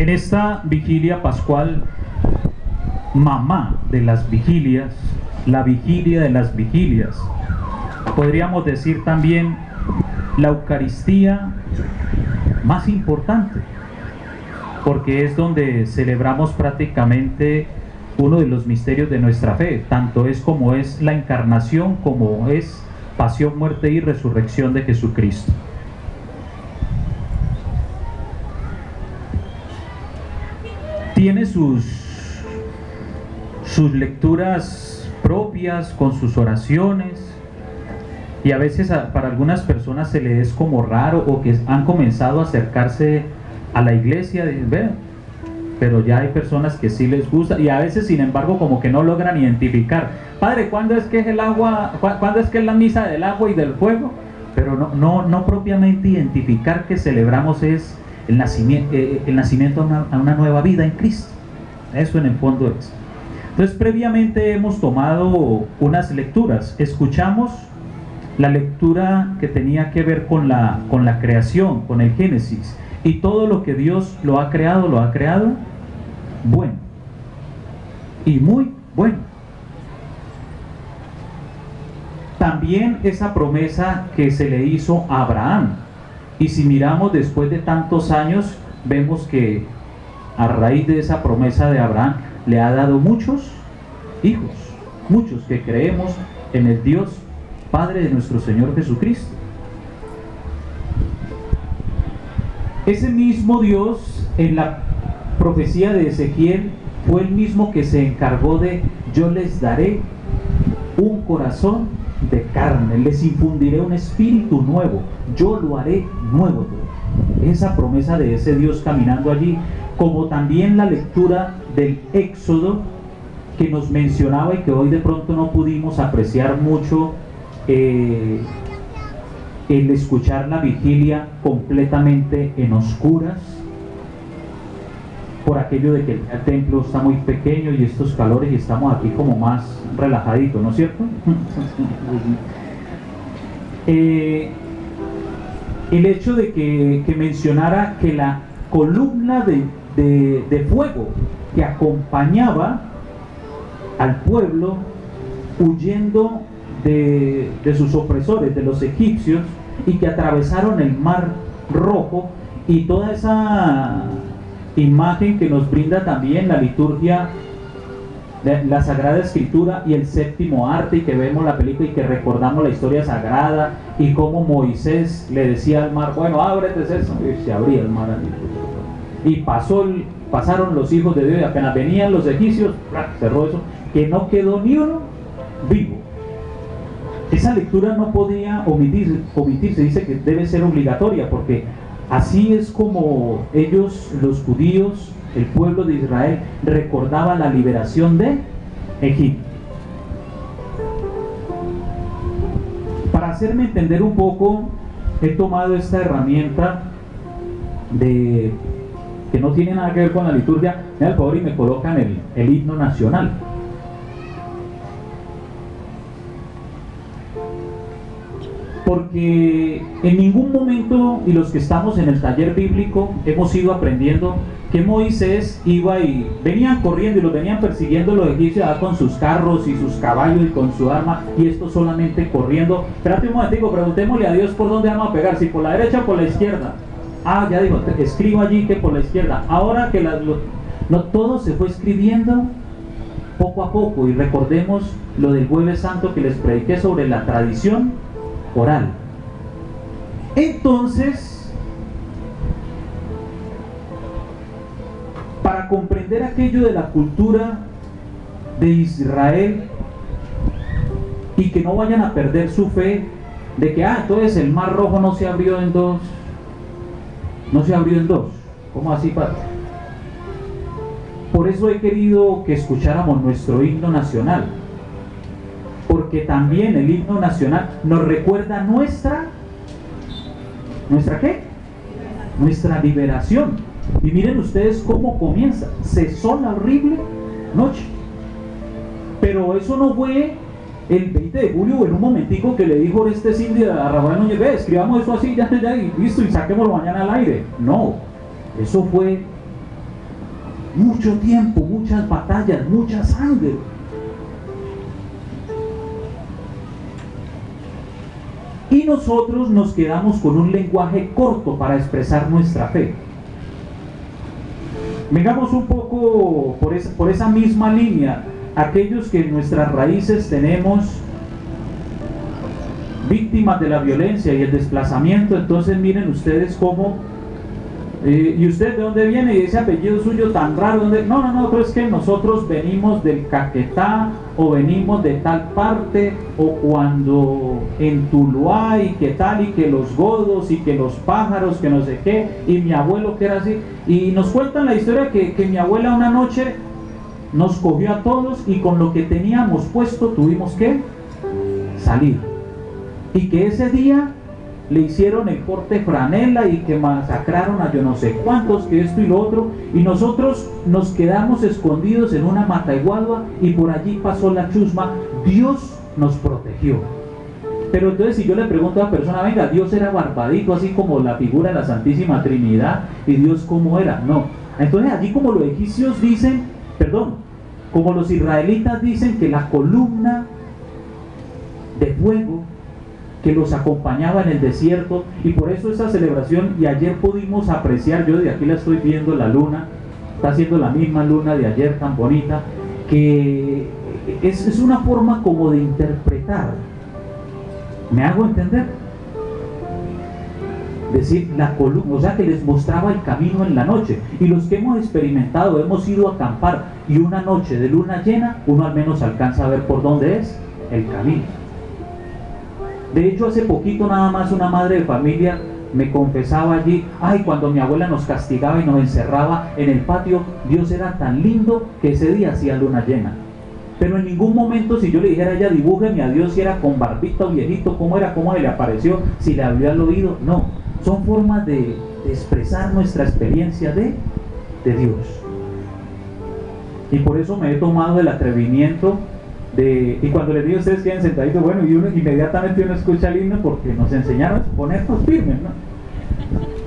En esta vigilia pascual, mamá de las vigilias, la vigilia de las vigilias, podríamos decir también la Eucaristía más importante, porque es donde celebramos prácticamente uno de los misterios de nuestra fe, tanto es como es la encarnación, como es pasión, muerte y resurrección de Jesucristo. Tiene sus lecturas propias, con sus oraciones, y a veces para algunas personas se les es como raro, o que han comenzado a acercarse a la iglesia, pero ya hay personas que sí les gusta, y a veces sin embargo como que no logran identificar: padre, ¿cuándo es que es el agua? ¿Cuándo es que es la misa del agua y del fuego? Pero no propiamente identificar que celebramos es el nacimiento a una nueva vida en Cristo. Eso en el fondo es. Entonces, previamente hemos tomado unas lecturas. Escuchamos la lectura que tenía que ver con la creación, con el Génesis, y todo lo que Dios lo ha creado bueno y muy bueno. También esa promesa que se le hizo a Abraham, y si miramos después de tantos años, vemos que a raíz de esa promesa de Abraham le ha dado muchos hijos, muchos que creemos en el Dios Padre de nuestro Señor Jesucristo. Ese mismo Dios, en la profecía de Ezequiel, fue el mismo que se encargó de: yo les daré un corazón de carne, les infundiré un espíritu nuevo, yo lo haré nuevo todo. Esa promesa de ese Dios caminando allí, como también la lectura del Éxodo que nos mencionaba y que hoy de pronto no pudimos apreciar mucho, el escuchar la vigilia completamente en oscuras, por aquello de que el templo está muy pequeño y estos calores, y estamos aquí como más relajaditos, ¿no es cierto? El hecho de que mencionara que la columna de fuego que acompañaba al pueblo huyendo de sus opresores, de los egipcios, y que atravesaron el mar Rojo, y toda esa imagen que nos brinda también la liturgia, la Sagrada Escritura y el séptimo arte, y que vemos la película y que recordamos la historia sagrada, y cómo Moisés le decía al mar: bueno, ábrete eso, y se abría el mar allí, y pasaron los hijos de Dios, y apenas venían los egipcios, cerró eso, que no quedó ni uno vivo. Esa lectura no podía omitirse, dice que debe ser obligatoria, porque así es como ellos, los judíos, el pueblo de Israel, recordaba la liberación de Egipto. Para hacerme entender un poco, he tomado esta herramienta que no tiene nada que ver con la liturgia. Me da el favor y me colocan el himno nacional. Porque en ningún momento, y los que estamos en el taller bíblico, hemos ido aprendiendo que Moisés iba y venían corriendo y los venían persiguiendo los egipcios con sus carros y sus caballos y con su arma, y estos solamente corriendo. Espérate un momentico, preguntémosle a Dios por dónde vamos a pegar, si por la derecha o por la izquierda. Ah, ya dijo, escribo allí que por la izquierda. Ahora que no, todo se fue escribiendo poco a poco, y recordemos lo del Jueves Santo que les prediqué sobre la tradición oral. Entonces, para comprender aquello de la cultura de Israel, y que no vayan a perder su fe de que entonces el mar Rojo no se abrió en dos, ¿cómo así, padre? Por eso he querido que escucháramos nuestro himno nacional, porque también el himno nacional nos recuerda ¿nuestra qué? Nuestra liberación. Y miren ustedes cómo comienza: cesó la horrible noche. Pero eso no fue el 20 de julio, en un momentico que le dijo este Cindy a Rafael Núñez: ve, escribamos eso así, ya, y listo, y saquémoslo mañana al aire. No, eso fue mucho tiempo, muchas batallas, mucha sangre. Y nosotros nos quedamos con un lenguaje corto para expresar nuestra fe. Vengamos un poco por esa misma línea. Aquellos que en nuestras raíces tenemos víctimas de la violencia y el desplazamiento, entonces miren ustedes cómo, ¿y usted de dónde viene? Y ese apellido suyo tan raro, no, pero es que nosotros venimos del Caquetá, o venimos de tal parte, o cuando en Tuluá, y que tal, y que los godos, y que los pájaros, que no sé qué, y mi abuelo que era así, y nos cuentan la historia que mi abuela una noche nos cogió a todos, y con lo que teníamos puesto tuvimos que salir, y que ese día le hicieron el corte franela y que masacraron a yo no sé cuántos, que esto y lo otro, y nosotros nos quedamos escondidos en una mataiguadua y por allí pasó la chusma. Dios nos protegió. Pero entonces si yo le pregunto a la persona, venga, Dios era barbadito, así como la figura de la Santísima Trinidad, y Dios cómo era, no. Entonces allí como los egipcios dicen, como los israelitas dicen que la columna de fuego que los acompañaba en el desierto, y por eso esa celebración, y ayer pudimos apreciar, yo de aquí la estoy viendo, la luna, está siendo la misma luna de ayer tan bonita, que es una forma como de interpretar, ¿me hago entender? Decir, la columna, o sea que les mostraba el camino en la noche, y los que hemos experimentado, hemos ido a acampar, y una noche de luna llena, uno al menos alcanza a ver por dónde es el camino. De hecho, hace poquito nada más una madre de familia me confesaba allí, ay, cuando mi abuela nos castigaba y nos encerraba en el patio, Dios era tan lindo que ese día hacía luna llena. Pero en ningún momento, si yo le dijera a ella, dibújeme a Dios si era con barbita o viejito, cómo era, cómo se le apareció, si le abrió el oído, no. Son formas de expresar nuestra experiencia de Dios. Y por eso me he tomado el atrevimiento y cuando les digo a ustedes queden sentaditos, bueno, y uno inmediatamente uno escucha el himno porque nos enseñaron a ponernos firmes, ¿no?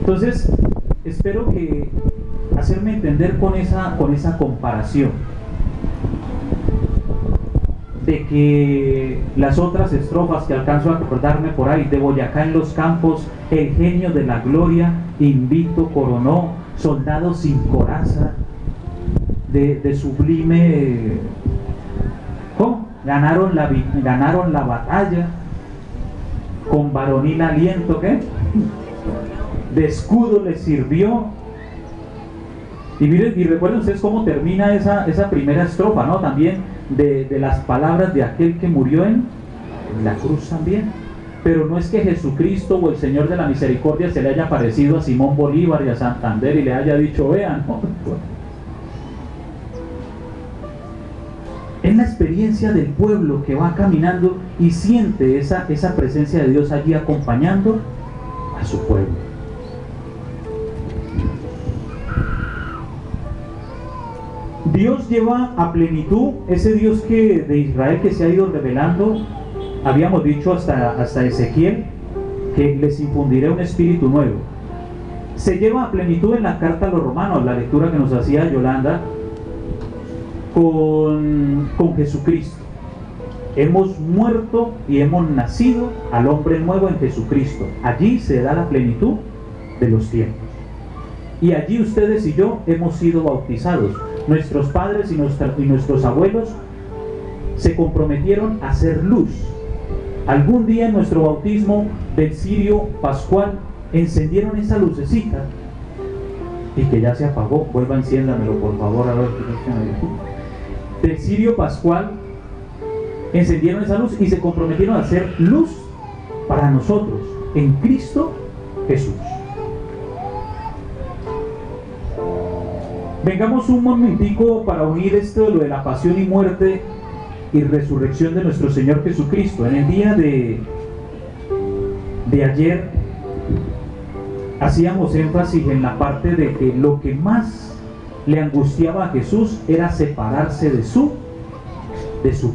Entonces, espero que hacerme entender con esa comparación de que las otras estrofas que alcanzo a acordarme por ahí, de Boyacá en los campos, el genio de la gloria, invito coronó, soldado sin coraza, de sublime, ¿cómo? Ganaron la batalla, con varonil aliento, ¿qué? De escudo les sirvió. Y miren, y recuerden ustedes cómo termina esa primera estrofa, ¿no? También de las palabras de aquel que murió en la cruz también. Pero no es que Jesucristo o el Señor de la Misericordia se le haya parecido a Simón Bolívar y a Santander y le haya dicho, vean, ¿no? Es la experiencia del pueblo que va caminando y siente esa presencia de Dios allí acompañando a su pueblo. Dios lleva a plenitud ese Dios de Israel que se ha ido revelando. Habíamos dicho hasta Ezequiel que les infundiré un espíritu nuevo. Se lleva a plenitud en la carta a los romanos, la lectura que nos hacía Yolanda, con Jesucristo. Hemos muerto y hemos nacido al hombre nuevo en Jesucristo. Allí se da la plenitud de los tiempos. Y allí ustedes y yo hemos sido bautizados. Nuestros padres y nuestros abuelos se comprometieron a ser luz. Algún día en nuestro bautismo del cirio pascual encendieron esa lucecita y que ya se apagó. Vuelva, enciéndamelo por favor, a ver del cirio pascual encendieron esa luz y se comprometieron a hacer luz para nosotros en Cristo Jesús. Vengamos un momentico para unir esto de lo de la pasión y muerte y resurrección de nuestro Señor Jesucristo. En el día de ayer hacíamos énfasis en la parte de que lo que más le angustiaba a Jesús era separarse de su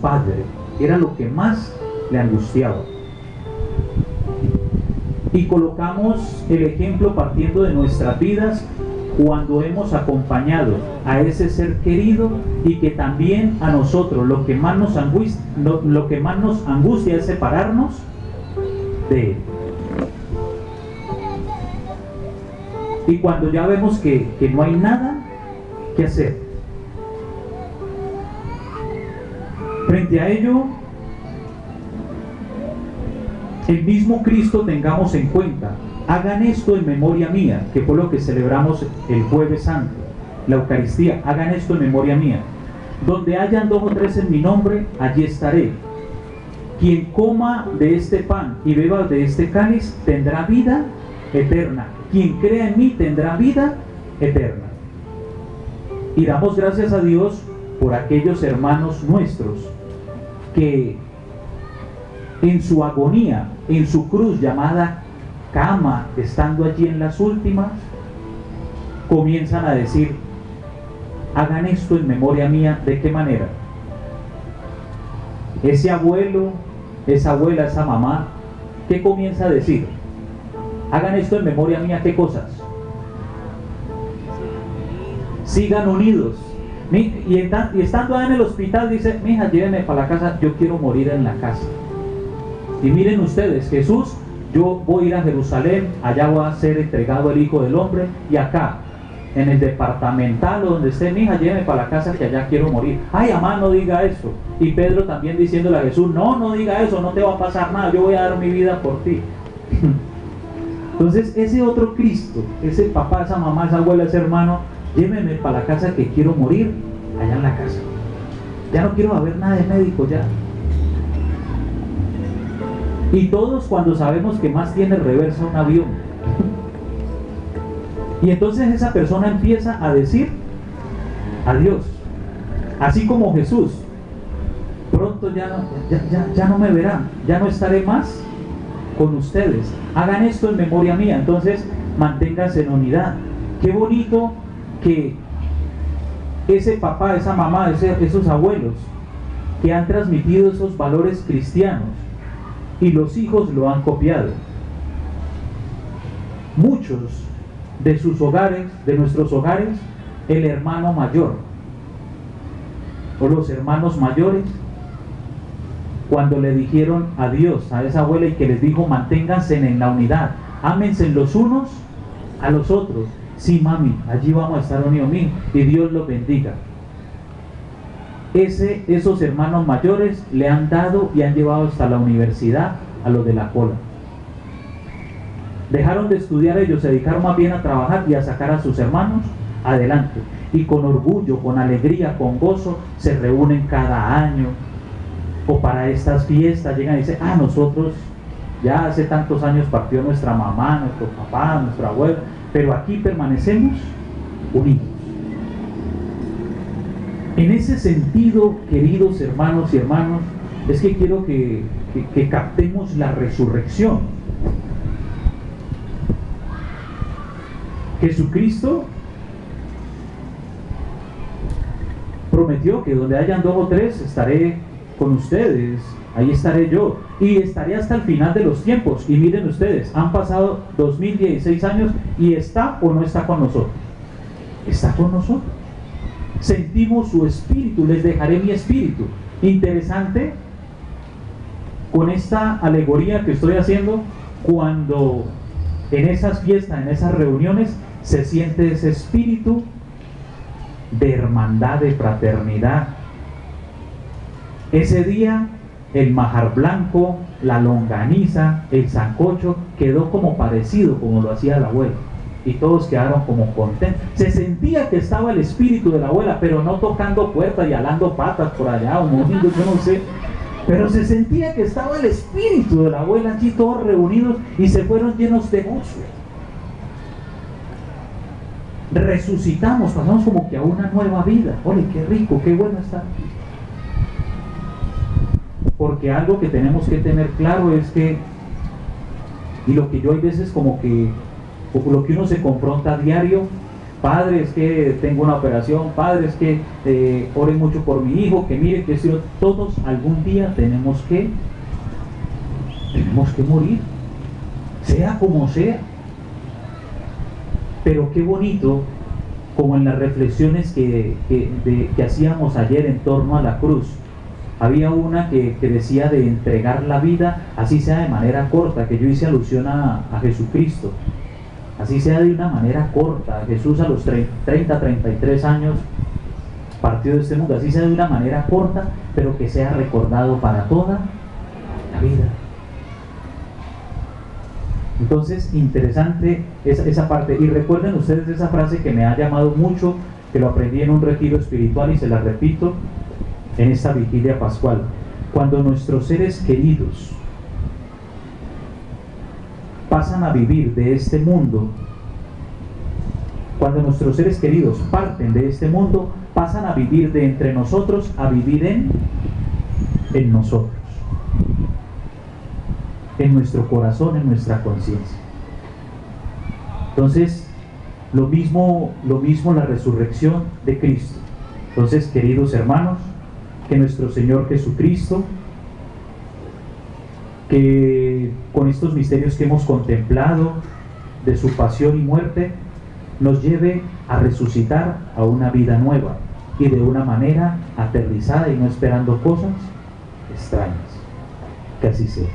Padre. Era lo que más le angustiaba. Y colocamos el ejemplo partiendo de nuestras vidas cuando hemos acompañado a ese ser querido y que también a nosotros lo que más nos angustia es separarnos de él. Y cuando ya vemos que no hay nada que hacer, frente a ello, el mismo Cristo tengamos en cuenta. Hagan esto en memoria mía, que fue lo que celebramos el Jueves Santo, la Eucaristía. Hagan esto en memoria mía. Donde hayan 2 o 3 en mi nombre, allí estaré. Quien coma de este pan y beba de este cáliz tendrá vida eterna. Quien crea en mí tendrá vida eterna. Y damos gracias a Dios por aquellos hermanos nuestros que en su agonía, en su cruz llamada cama, estando allí en las últimas, comienzan a decir: hagan esto en memoria mía. ¿De qué manera? Ese abuelo, esa abuela, esa mamá, ¿qué comienza a decir? Hagan esto en memoria mía. ¿Qué cosas? Sigan unidos. Y estando en el hospital dice: mija, llévenme para la casa, yo quiero morir en la casa. Y miren ustedes, Jesús, yo voy a ir a Jerusalén, allá va a ser entregado el Hijo del Hombre, y acá, en el departamental o donde esté, mija, lléveme para la casa que allá quiero morir. Ay, mamá, no diga eso. Y Pedro también diciéndole a Jesús: no diga eso, no te va a pasar nada, yo voy a dar mi vida por ti. Entonces, ese otro Cristo, ese papá, esa mamá, esa abuela, ese hermano, lléveme para la casa que quiero morir, allá en la casa. Ya no quiero saber nada de médico, ya. Y todos cuando sabemos que más tiene reversa un avión. Y entonces esa persona empieza a decir adiós. Así como Jesús: pronto ya no me verán, ya no estaré más con ustedes. Hagan esto en memoria mía. Entonces, manténganse en unidad. Qué bonito que ese papá, esa mamá, esos abuelos que han transmitido esos valores cristianos, y los hijos lo han copiado. Muchos de sus hogares, de nuestros hogares, el hermano mayor o los hermanos mayores, cuando le dijeron adiós a esa abuela y que les dijo: manténganse en la unidad, ámense los unos a los otros. Sí, mami, allí vamos a estar unidos, mío, y Dios los bendiga. Esos hermanos mayores le han dado y han llevado hasta la universidad a los de la cola. Dejaron de estudiar ellos, se dedicaron más bien a trabajar y a sacar a sus hermanos adelante. Y con orgullo, con alegría, con gozo, se reúnen cada año. O para estas fiestas llegan y dicen: nosotros ya hace tantos años partió nuestra mamá, nuestro papá, nuestra abuela, pero aquí permanecemos unidos. En ese sentido, queridos hermanos y hermanas, es que quiero que captemos la resurrección. Jesucristo prometió que donde hayan 2 o 3 estaré con ustedes, ahí estaré yo, y estaré hasta el final de los tiempos. Y miren ustedes, han pasado 2016 años y ¿está o no está con nosotros? Está con nosotros. Sentimos su espíritu, les dejaré mi espíritu. Interesante con esta alegoría que estoy haciendo, cuando en esas fiestas, en esas reuniones, se siente ese espíritu de hermandad, de fraternidad. Ese día el majar blanco, la longaniza, el sancocho quedó como parecido como lo hacía la abuela, y todos quedaron como contentos. Se sentía que estaba el espíritu de la abuela, pero no tocando puertas y alando patas por allá o moviendo, yo no sé, pero se sentía que estaba el espíritu de la abuela allí, todos reunidos, y se fueron llenos de gozo. Resucitamos, pasamos como que a una nueva vida. Ole, qué rico, qué bueno está aquí. Porque algo que tenemos que tener claro es que, y lo que yo hay veces como que, o lo que uno se confronta a diario: padre, es que tengo una operación, padre, es que oren mucho por mi hijo, que mire que todos algún día tenemos que morir, sea como sea. Pero qué bonito como en las reflexiones que hacíamos ayer en torno a la cruz. Había una que decía de entregar la vida, así sea de manera corta, que yo hice alusión a Jesucristo, así sea de una manera corta. Jesús a los 33 años partió de este mundo, así sea de una manera corta, pero que sea recordado para toda la vida. Entonces, interesante esa parte. Y recuerden ustedes esa frase que me ha llamado mucho, que lo aprendí en un retiro espiritual y se la repito en esta vigilia pascual. Cuando nuestros seres queridos pasan a vivir de este mundo, cuando nuestros seres queridos parten de este mundo, pasan a vivir de entre nosotros, a vivir en nosotros, en nuestro corazón, en nuestra conciencia. Entonces, lo mismo la resurrección de Cristo. Entonces, queridos hermanos, que nuestro Señor Jesucristo, que con estos misterios que hemos contemplado de su pasión y muerte, nos lleve a resucitar a una vida nueva y de una manera aterrizada y no esperando cosas extrañas. Que así sea.